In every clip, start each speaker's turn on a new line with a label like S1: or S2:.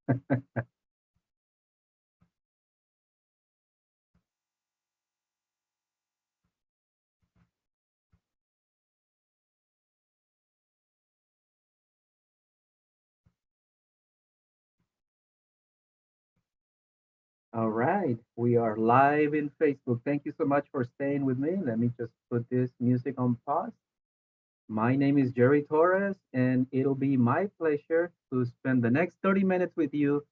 S1: All right, we are live in Facebook. Thank you so much for staying with me. Let me just put this music on pause. My name is Jerry Torres, and it'll be my pleasure to spend the next 30 minutes with you,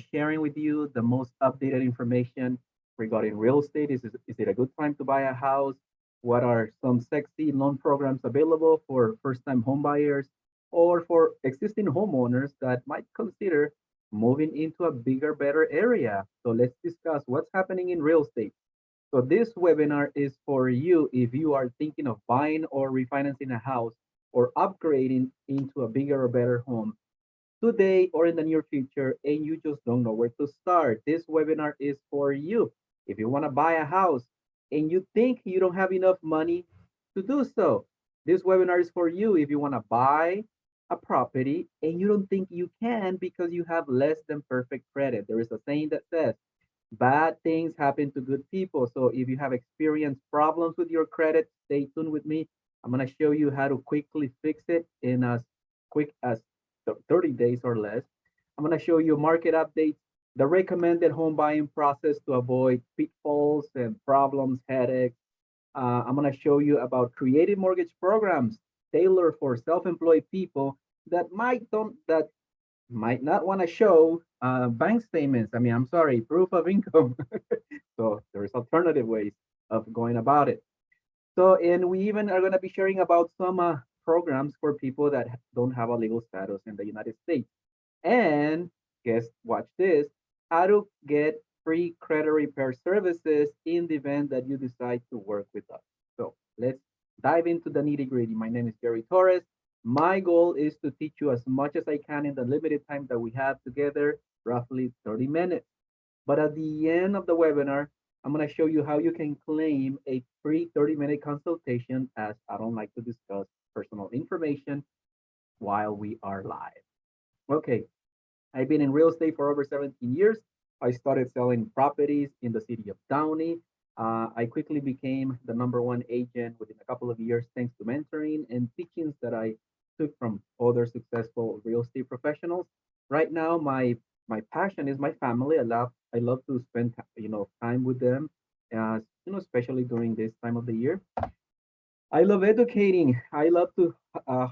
S1: sharing with you the most updated information regarding real estate. Is it a good time to buy a house? What are some sexy loan programs available for first time home buyers or for existing homeowners that might consider moving into a bigger, better area? So let's discuss what's happening in real estate. So this webinar is for you if you are thinking of buying or refinancing a house or upgrading into a bigger or better home today or in the near future and you just don't know where to start. This webinar is for you. If you want to buy a house and you think you don't have enough money to do so, this webinar is for you. If you want to buy a property and you don't think you can because you have less than perfect credit. There is a saying that says, bad things happen to good people. So if you have experienced problems with your credit, stay tuned with me. I'm going to show you how to quickly fix it in as quick as 30 days or less. I'm going to show you market updates, the recommended home buying process to avoid pitfalls and problems, headaches. I'm going to show you about creative mortgage programs tailored for self-employed people that might not want to show bank statements. I mean, I'm sorry, proof of income. So there's alternative ways of going about it. So, and we even are going to be sharing about some programs for people that don't have a legal status in the United States. And guess, watch this, how to get free credit repair services in the event that you decide to work with us. So let's dive into the nitty gritty. My name is Jerry Torres. My goal is to teach you as much as I can in the limited time that we have together, roughly 30 minutes. But at the end of the webinar, I'm going to show you how you can claim a free 30-minute consultation as I don't like to discuss personal information while we are live. Okay, I've been in real estate for over 17 years. I started selling properties in the city of Downey. I quickly became the #1 agent within a couple of years thanks to mentoring and teachings that I took from other successful real estate professionals. Right now, my passion is my family. I love to spend time with them, especially during this time of the year. I love educating. I love to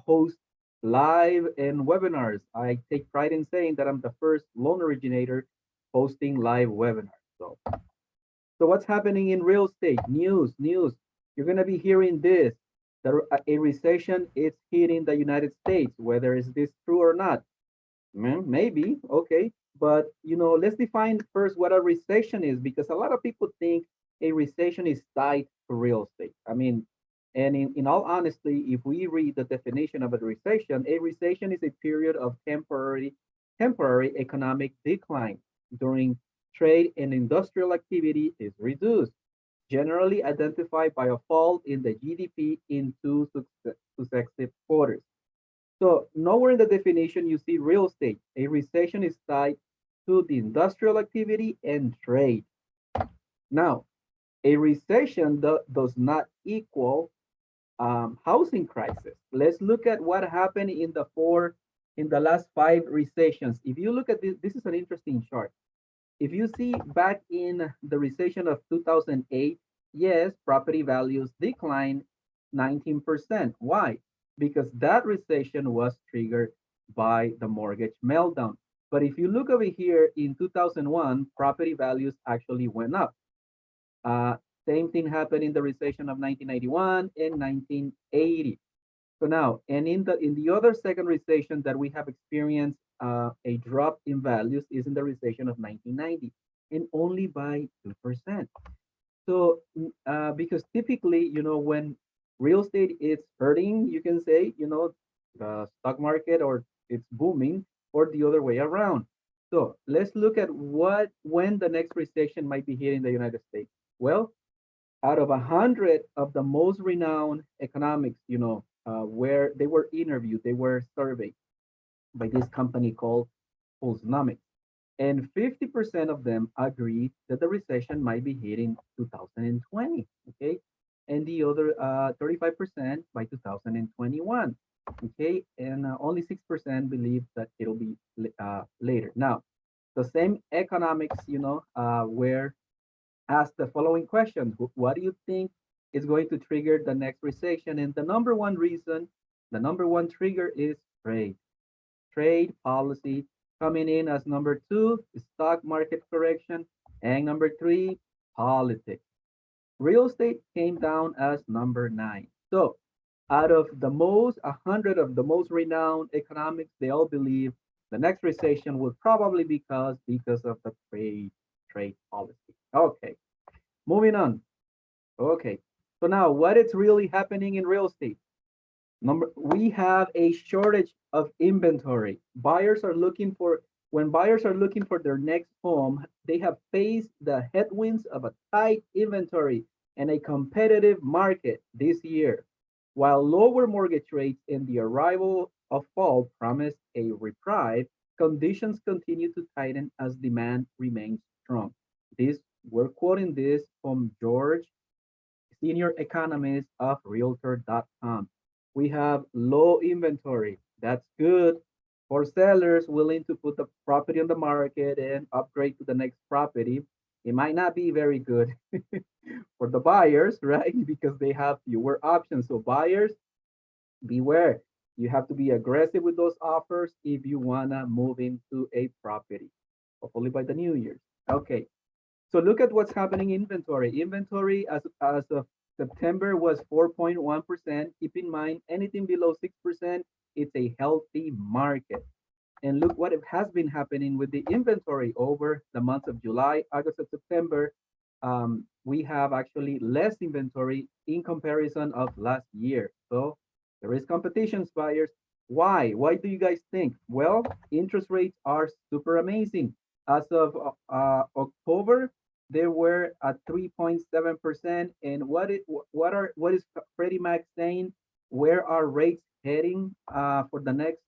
S1: host live and webinars. I take pride in saying that I'm the first loan originator hosting live webinars. So what's happening in real estate? News. You're gonna be hearing this. That a recession is hitting the United States. Whether is this true or not? Maybe, okay. But let's define first what a recession is, because a lot of people think a recession is tied to real estate. I mean, and in all honesty, if we read the definition of a recession is a period of temporary economic decline during trade and industrial activity is reduced, generally identified by a fall in the GDP in two successive quarters. So nowhere in the definition you see real estate. A recession is tied to the industrial activity and trade. Now, a recession does not equal housing crisis. Let's look at what happened in the last 5 recessions. If you look at this is an interesting chart. If you see back in the recession of 2008, yes, property values declined 19%. Why? Because that recession was triggered by the mortgage meltdown. But if you look over here in 2001, property values actually went up. Uh, Same thing happened in the recession of 1991 and 1980. So now, and in the other second recession that we have experienced a drop in values is in the recession of 1990, and only by 2%. So because typically, when real estate is hurting, you can say, the stock market or it's booming, or the other way around. So let's look at when the next recession might be here in the United States. Well, out of 100 of the most renowned economics, where they were interviewed, they were surveyed by this company called Pulsenomics. And 50% of them agree that the recession might be hitting 2020, okay? And the other 35% by 2021, okay? And only 6% believe that it'll be later. Now, the same economics, where asked the following question: what do you think is going to trigger the next recession? And the number one reason, the number one trigger is trade. Trade policy coming in as number two, stock market correction, and number three, politics. Real estate came down as number nine. So out of the most, 100 of the most renowned economics, they all believe the next recession will probably because of the trade policy. Okay, moving on. Okay, so now what is really happening in real estate? We have a shortage of inventory. When buyers are looking for their next home, they have faced the headwinds of a tight inventory and a competitive market this year. While lower mortgage rates and the arrival of fall promise a reprieve, conditions continue to tighten as demand remains strong. This we're quoting this from George, senior economist of Realtor.com. We have low inventory. That's good for sellers willing to put the property on the market and upgrade to the next property. It might not be very good for the buyers, right? Because they have fewer options. So buyers, beware. You have to be aggressive with those offers if you wanna move into a property, hopefully by the New Year's. Okay, so look at what's happening in inventory. Inventory as of September was 4.1%. Keep in mind, anything below 6%, it's a healthy market. And look what it has been happening with the inventory over the months of July, August, and September. We have actually less inventory in comparison of last year. So there is competition, buyers. Why? Why do you guys think? Well, interest rates are super amazing. As of October, they were at 3.7%. And what is Freddie Mac saying? Where are rates heading for the next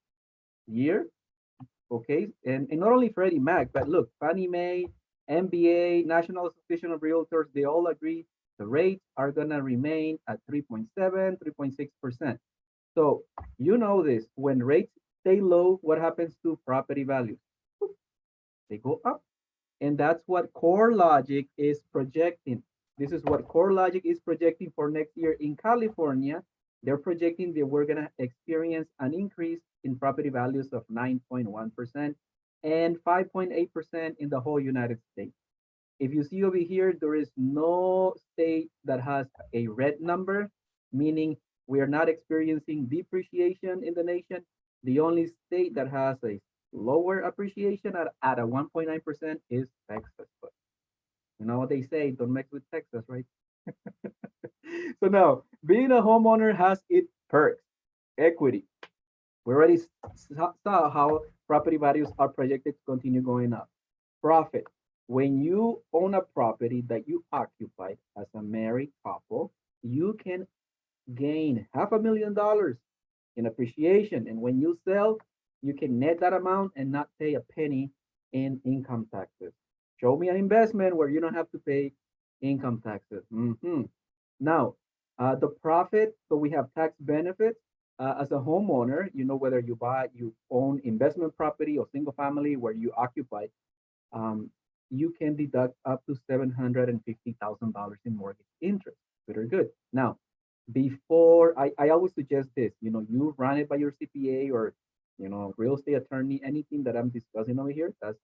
S1: year? Okay, and not only Freddie Mac, but look, Fannie Mae, MBA, National Association of Realtors, they all agree the rates are gonna remain at 3.7, 3.6%. So you know this, when rates stay low, what happens to property values? They go up. And that's what Core Logic is projecting. This is what Core Logic is projecting for next year in California. They're projecting that we're going to experience an increase in property values of 9.1% and 5.8% in the whole United States. If you see over here, there is no state that has a red number, meaning we are not experiencing depreciation in the nation. The only state that has a lower appreciation at a 1.9% is Texas. But you know what they say, don't mess with Texas, right? So now, being a homeowner has its perks. Equity. We already saw how property values are projected to continue going up. Profit. When you own a property that you occupied as a married couple, you can gain $500,000 in appreciation. And when you sell, you can net that amount and not pay a penny in income taxes. Show me an investment where you don't have to pay income taxes. Now, the profit, so we have tax benefits. As a homeowner, whether you own investment property or single family where you occupy, you can deduct up to $750,000 in mortgage interest. Very good. Now, before I always suggest this, you run it by your CPA or real estate attorney, anything that I'm discussing over here, that's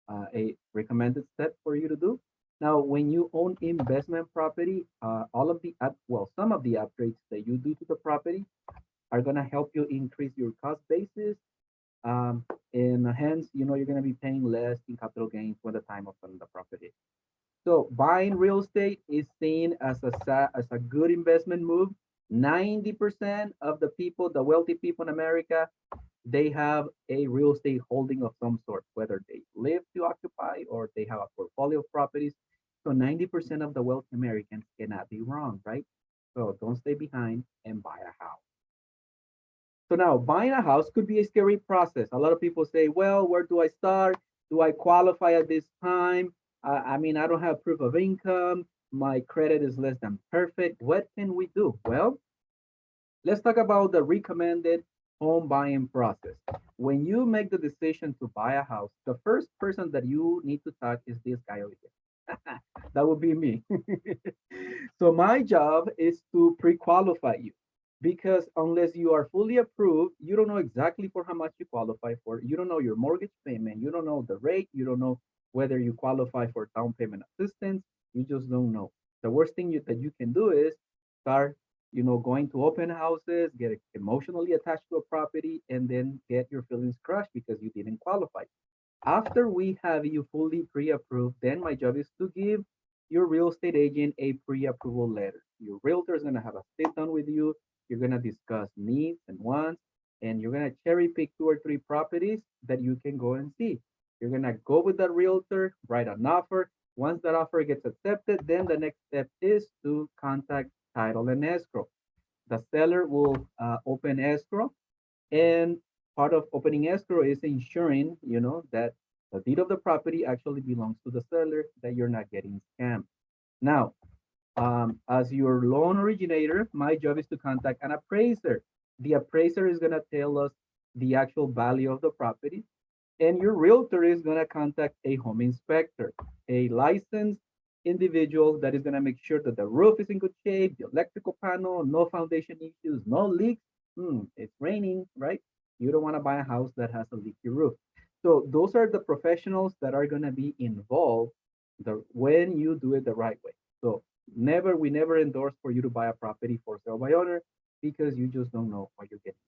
S1: a recommended step for you to do. Now, when you own investment property, some of the upgrades that you do to the property are gonna help you increase your cost basis, and hence, you're gonna be paying less in capital gains when the time of selling the property. So buying real estate is seen as a good investment move. 90% of the people, the wealthy people in America, they have a real estate holding of some sort, whether they live to occupy or they have a portfolio of properties. So 90% of the wealthy Americans cannot be wrong, right? So don't stay behind and buy a house. So now buying a house could be a scary process. A lot of people say, well, where do I start? Do I qualify at this time? I mean, I don't have proof of income. My credit is less than perfect. What can we do? Well, let's talk about the recommended home buying process. When you make the decision to buy a house, the first person that you need to talk is this guy over here. That would be me. So my job is to pre-qualify you because unless you are fully approved, you don't know exactly for how much you qualify for. You don't know your mortgage payment. You don't know the rate. You don't know whether you qualify for down payment assistance. You just don't know. The worst thing that you can do is start, going to open houses, get emotionally attached to a property, and then get your feelings crushed because you didn't qualify. After we have you fully pre-approved, then my job is to give your real estate agent a pre-approval letter. Your realtor is going to have a sit down with you. You're going to discuss needs and wants, and you're going to cherry pick two or three properties that you can go and see. You're going to go with that realtor, write an offer. Once that offer gets accepted, then the next step is to contact title and escrow. The seller will open escrow, and part of opening escrow is ensuring, that the deed of the property actually belongs to the seller, that you're not getting scammed. Now, as your loan originator, my job is to contact an appraiser. The appraiser is going to tell us the actual value of the property, and your realtor is going to contact a home inspector, a licensed individual that is going to make sure that the roof is in good shape, the electrical panel, no foundation issues, no leaks. It's raining, right? You don't want to buy a house that has a leaky roof. So those are the professionals that are going to be involved when you do it the right way. So we never endorse for you to buy a property for sale by owner because you just don't know what you're getting.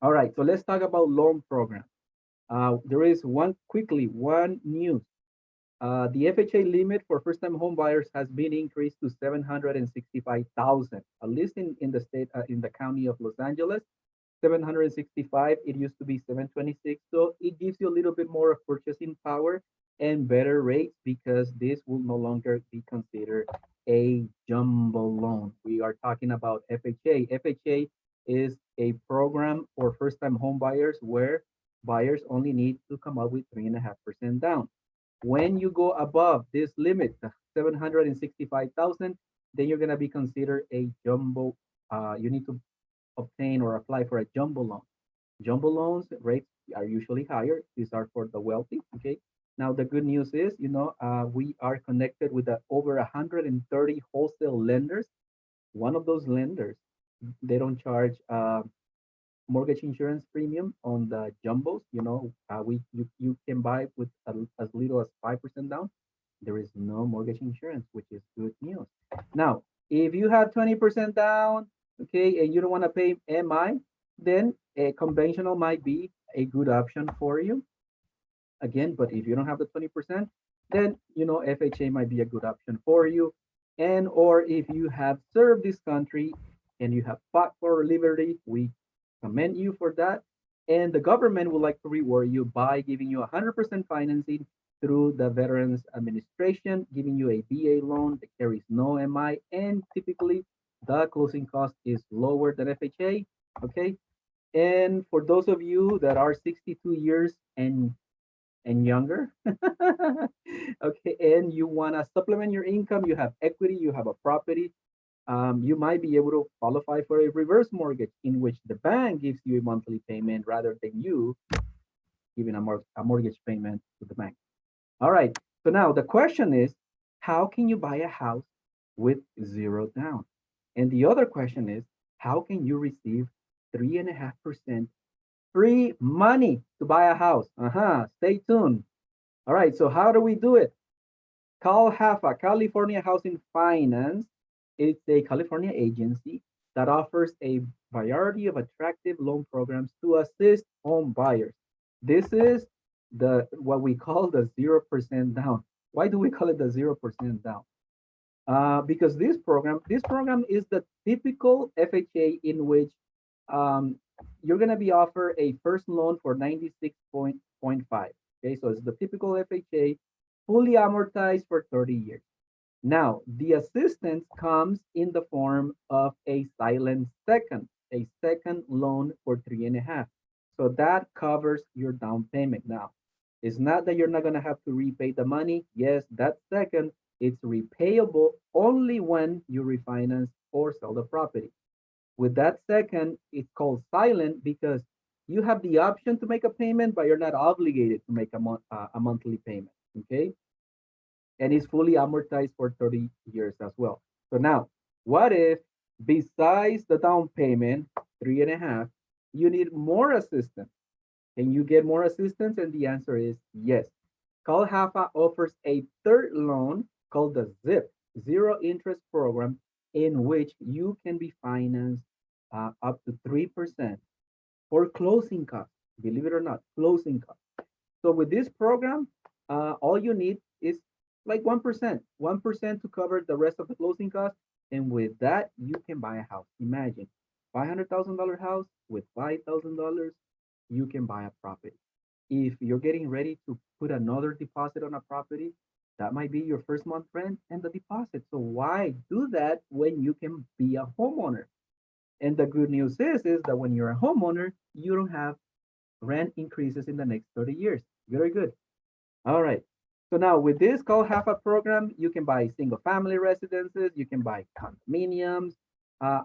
S1: All right, so let's talk about loan program. There is one news. The FHA limit for first-time home buyers has been increased to 765,000, at least in the state, in the county of Los Angeles. 765, it used to be 726. So it gives you a little bit more of purchasing power and better rates because this will no longer be considered a jumbo loan. We are talking about FHA. FHA is a program for first-time home buyers where buyers only need to come up with 3.5% down. When you go above this limit, the 765,000, then you're going to be considered a jumbo. You need to obtain or apply for a jumbo loan. Jumbo loans rates are usually higher. These are for the wealthy. Okay. Now the good news is, we are connected with over 130 wholesale lenders. One of those lenders, they don't charge mortgage insurance premium on the jumbos. You can buy with as little as 5% down. There is no mortgage insurance, which is good news. Now, if you have 20% down, okay, and you don't want to pay MI, then a conventional might be a good option for you. Again, but if you don't have the 20%, then FHA might be a good option for you. And or if you have served this country and you have fought for liberty, we commend you for that. And the government would like to reward you by giving you 100% financing through the Veterans Administration, giving you a VA loan that carries no MI, and typically the closing cost is lower than FHA. Okay. And for those of you that are 62 years and younger, okay, and you want to supplement your income, you have equity, you have a property, you might be able to qualify for a reverse mortgage in which the bank gives you a monthly payment rather than you giving a mortgage payment to the bank. All right. So now the question is, how can you buy a house with zero down? And the other question is, how can you receive 3.5% free money to buy a house? Stay tuned. All right. So how do we do it? Call HAFA, California Housing Finance. It's a California agency that offers a variety of attractive loan programs to assist home buyers. This is what we call the 0% down. Why do we call it the 0% down? Because this program is the typical FHA in which you're going to be offered a first loan for 96.5. Okay, so it's the typical FHA, fully amortized for 30 years. Now, the assistance comes in the form of a silent second. a second loan for 3.5. So that covers your down payment. Now, it's not that you're not going to have to repay the money. Yes, that second, it's repayable only when you refinance or sell the property. With that second, it's called silent because you have the option to make a payment, but you're not obligated to make a monthly payment. Okay, and it's fully amortized for 30 years as well. So now, what if besides the down payment, 3.5, you need more assistance? Can you get more assistance? And the answer is yes. CalHafa offers a third loan called the ZIP, zero interest program, in which you can be financed up to 3% for closing costs. Believe it or not, closing costs. So with this program, all you need is like 1% to cover the rest of the closing costs. And with that, you can buy a house. Imagine $500,000 house with $5,000, you can buy a property. If you're getting ready to put another deposit on a property, that might be your first month rent and the deposit. So why do that when you can be a homeowner? And the good news is that when you're a homeowner, you don't have rent increases in the next 30 years. Very good. All right. So now with this called HAFA program, you can buy single family residences, you can buy condominiums.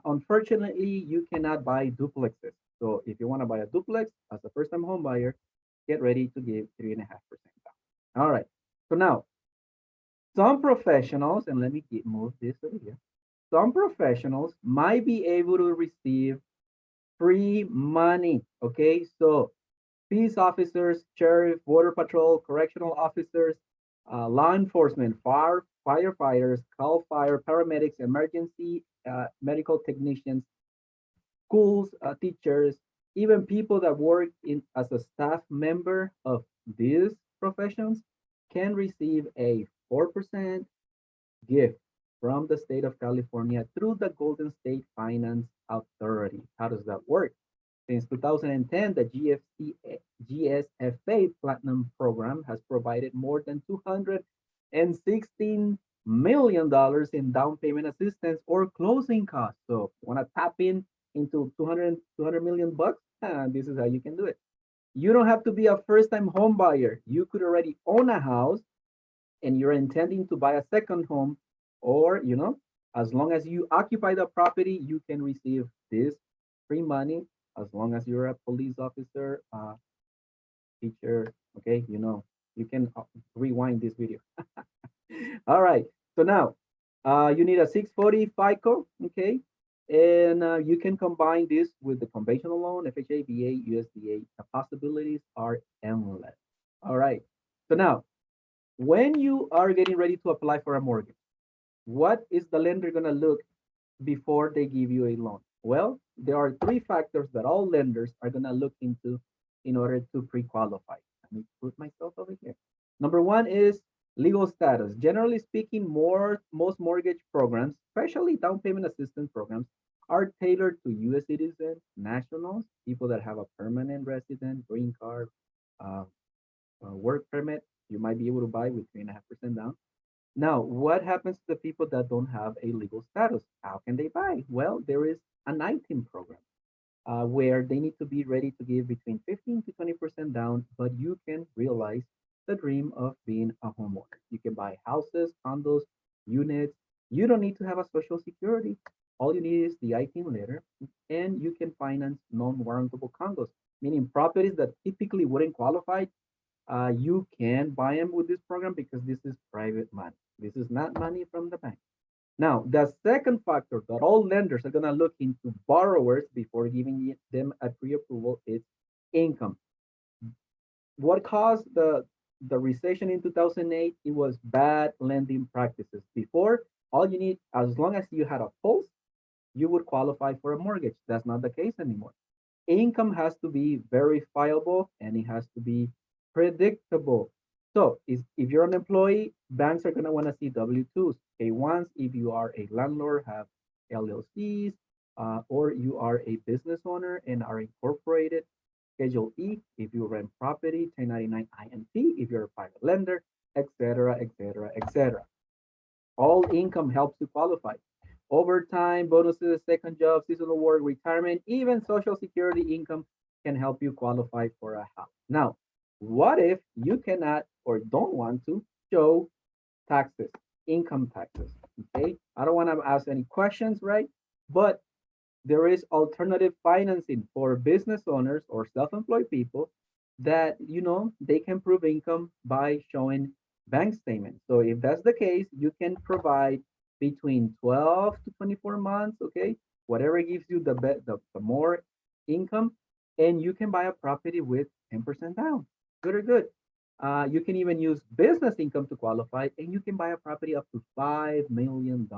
S1: Unfortunately, you cannot buy duplexes. So if you want to buy a duplex as a first time home buyer, get ready to give 3.5% down. All right. So now some professionals, and let me move this over here. Some professionals might be able to receive free money. Okay. So peace officers, sheriff, border patrol, correctional officers, law enforcement, firefighters, call fire, paramedics, emergency medical technicians, schools, teachers, even people that work in as a staff member of these professions can receive a 4% gift from the state of California through the Golden State Finance Authority. How does that work? Since 2010, the GSFA Platinum Program has provided more than $216 million in down payment assistance or closing costs. So want to tap in into 200 million bucks? This is how you can do it. You don't have to be a first-time home buyer. You could already own a house and you're intending to buy a second home, or as long as you occupy the property, you can receive this free money as long as you're a police officer, teacher. Okay, you can rewind this video. All right, so now you need a 640 FICO. Okay, and you can combine this with the conventional loan, FHA, VA, USDA. The possibilities are endless. All right, so now when you are getting ready to apply for a mortgage, what is the lender going to look before they give you a loan? Well, there are three factors that all lenders are going to look into in order to pre-qualify. Let me put myself over here. Number one is legal status. Generally speaking, most mortgage programs, especially down payment assistance programs, are tailored to U.S. citizens, nationals, people that have a permanent resident, green card, uh, work permit. You might be able to buy with 3.5% down. Now, what happens to the people that don't have a legal status? How can they buy? Well, there is an ITIN program where they need to be ready to give between 15 to 20% down, but you can realize the dream of being a homeowner. You can buy houses, condos, units. You don't need to have a social security. All you need is the ITIN letter, and you can finance non-warrantable condos, meaning properties that typically wouldn't qualify. You can buy them with this program because this is private money. This is not money from the bank. Now, the second factor that all lenders are going to look into borrowers before giving them a pre-approval is income. What caused the recession in 2008? It was bad lending practices. Before, all you need, as long as you had a pulse, you would qualify for a mortgage. That's not the case anymore. Income has to be verifiable and it has to be predictable. So if you're an employee, banks are going to want to see W-2s, K-1s. If you are a landlord, have LLCs, or you are a business owner and are incorporated, Schedule E. If you rent property, 1099 INT. If you're a private lender, etc., etc., etc. All income helps to qualify. Overtime, bonuses, second job, seasonal work, retirement, even social security income can help you qualify for a house. Now, what if you cannot or don't want to show taxes, income taxes? Okay, I don't want to ask any questions, right? But there is alternative financing for business owners or self-employed people that they can prove income by showing bank statements. So if that's the case, you can provide between 12 to 24 months, okay, whatever gives you the more income, and you can buy a property with 10% down. Good or good. You can even use business income to qualify, and you can buy a property up to $5 million.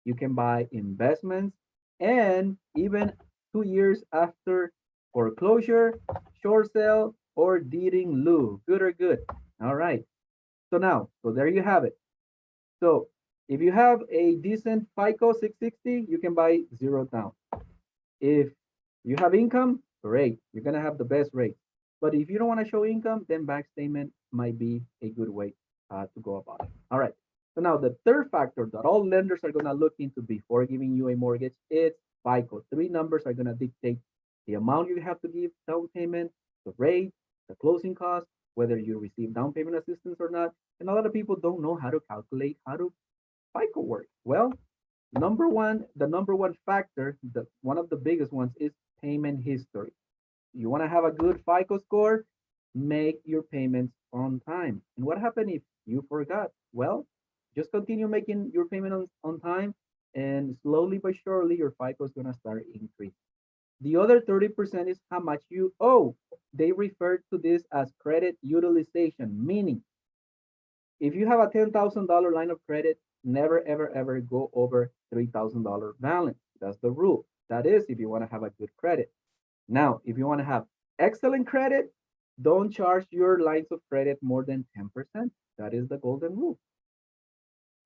S1: You can buy investments, and even 2 years after foreclosure, short sale, or deed in lieu. Good or good. All right. So there you have it. So if you have a decent FICO 660, you can buy zero down. If you have income, great. You're gonna have the best rate. But if you don't want to show income, then bank statement might be a good way to go about it. All right. So now the third factor that all lenders are gonna look into before giving you a mortgage is FICO. Three numbers are gonna dictate the amount you have to give down payment, the rate, the closing cost, whether you receive down payment assistance or not. And a lot of people don't know how to calculate how to FICO work. Well, the number one factor, one of the biggest ones is payment history. You want to have a good FICO score, make your payments on time. And what happened if you forgot? Well, just continue making your payment on time, and slowly but surely your FICO is going to start increasing. The other 30% is how much you owe. They refer to this as credit utilization, meaning if you have a $10,000 line of credit, never, ever, ever go over $3,000 balance. That's the rule. That is if you want to have a good credit. Now, if you want to have excellent credit, don't charge your lines of credit more than 10%. That is the golden rule.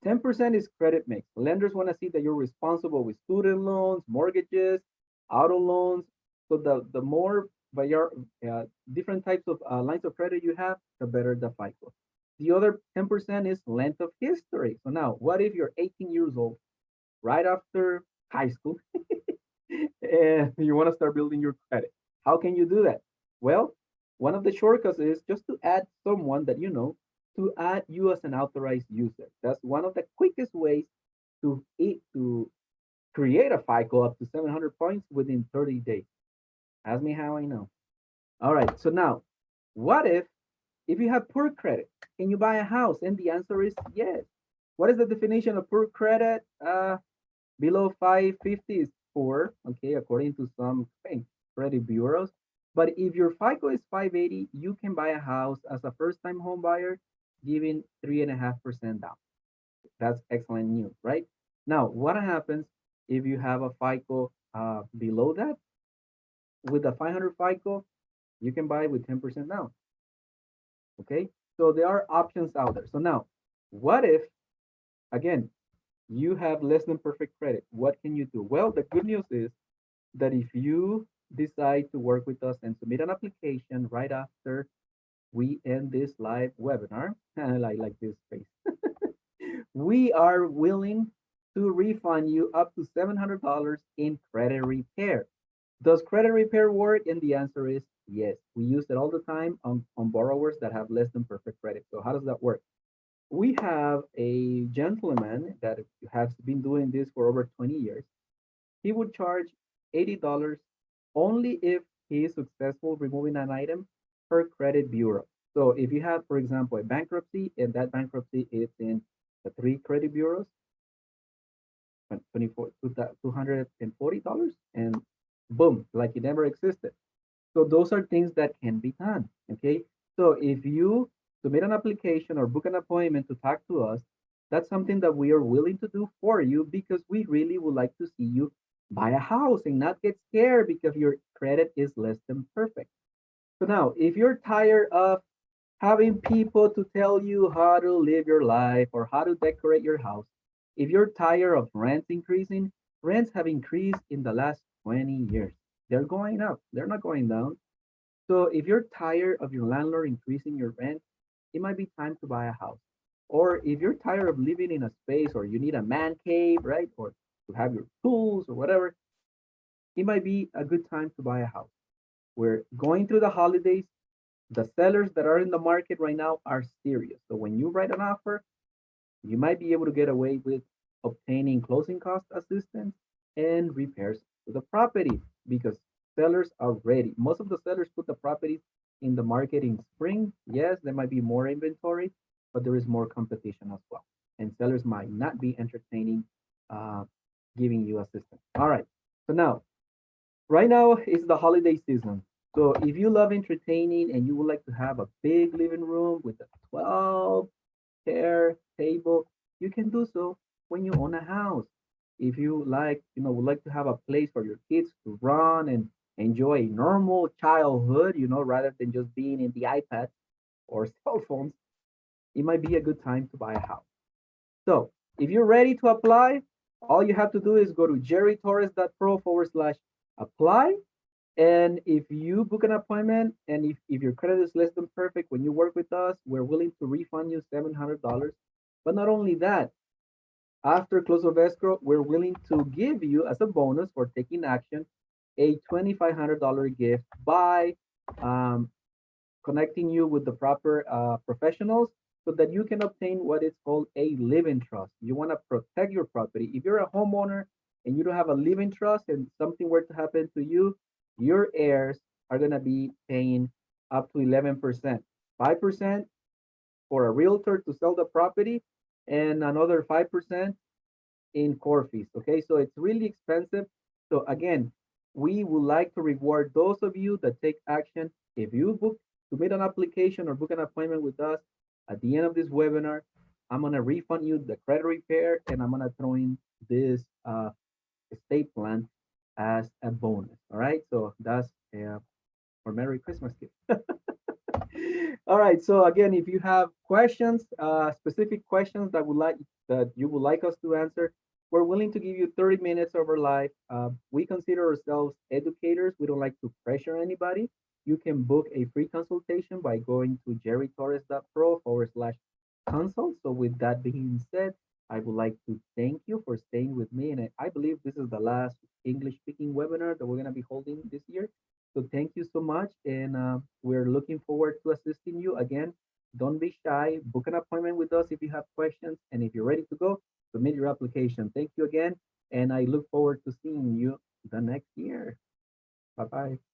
S1: 10% is credit mix. Lenders want to see that you're responsible with student loans, mortgages, auto loans. So the more different types of lines of credit you have, the better the FICO. The other 10% is length of history. So now, what if you're 18 years old, right after high school, and you want to start building your credit? How can you do that? Well, one of the shortcuts is just to add someone that you know to add you as an authorized user. That's one of the quickest ways to create a FICO up to 700 points within 30 days. Ask me how I know. All right, so now, what if you have poor credit, can you buy a house? And the answer is yes. What is the definition of poor credit? Below 550 is poor, okay, according to some credit bureaus. But if your FICO is 580, you can buy a house as a first-time home buyer, giving 3.5% down. That's excellent news, right? Now, what happens if you have a FICO below that? With a 500 FICO, you can buy with 10% down. Okay, so there are options out there. So now, what if, again, you have less than perfect credit? What can you do? Well, the good news is that if you decide to work with us and submit an application right after we end this live webinar, and I like this space, we are willing to refund you up to $700 in credit repair. Does credit repair work? And the answer is yes. We use it all the time on borrowers that have less than perfect credit. So how does that work? We have a gentleman that has been doing this for over 20 years. He would charge $80 only if he is successful removing an item per credit bureau. So if you have, for example, a bankruptcy, and that bankruptcy is in the three credit bureaus, $240, and boom, like it never existed. So those are things that can be done. Okay. So if you submit an application or book an appointment to talk to us, that's something that we are willing to do for you, because we really would like to see you buy a house and not get scared because your credit is less than perfect. So now, if you're tired of having people to tell you how to live your life or how to decorate your house, if you're tired of rents increasing, rents have increased in the last 20 years. They're going up, they're not going down. So if you're tired of your landlord increasing your rent, it might be time to buy a house. Or if you're tired of living in a space or you need a man cave, right? Or to have your tools or whatever, it might be a good time to buy a house. We're going through the holidays. The sellers that are in the market right now are serious. So when you write an offer, you might be able to get away with obtaining closing cost assistance and repairs to the property because sellers are ready. Most of the sellers put the properties in the market in spring. Yes, there might be more inventory, but there is more competition as well. And sellers might not be entertaining uh, giving you assistance. All right. So now, right now is the holiday season. So if you love entertaining and you would like to have a big living room with a 12 chair, table, you can do so when you own a house. If you like, would like to have a place for your kids to run and enjoy a normal childhood, rather than just being in the iPad or cell phones, it might be a good time to buy a house. So if you're ready to apply, all you have to do is go to jerrytorres.pro/apply. And if you book an appointment and if your credit is less than perfect when you work with us, we're willing to refund you $700. But not only that, after close of escrow, we're willing to give you as a bonus for taking action a $2,500 gift by um, connecting you with the proper professionals so that you can obtain what is called a living trust. You want to protect your property. If you're a homeowner and you don't have a living trust and something were to happen to you, your heirs are going to be paying up to 11%, 5% for a realtor to sell the property, and another 5% in core fees. Okay, so it's really expensive. So again, we would like to reward those of you that take action. If you book submit an application or book an appointment with us at the end of this webinar, I'm gonna refund you the credit repair and I'm gonna throw in this estate plan as a bonus. All right, so that's for Merry Christmas gift. All right. So again, if you have questions, specific questions that you would like us to answer, we're willing to give you 30 minutes of our life. We consider ourselves educators. We don't like to pressure anybody. You can book a free consultation by going to jerrytorres.pro/consult. So with that being said, I would like to thank you for staying with me. And I believe this is the last English speaking webinar that we're going to be holding this year. So thank you so much, and we're looking forward to assisting you. Again, don't be shy. Book an appointment with us if you have questions, and if you're ready to go, submit your application. Thank you again, and I look forward to seeing you the next year. Bye bye.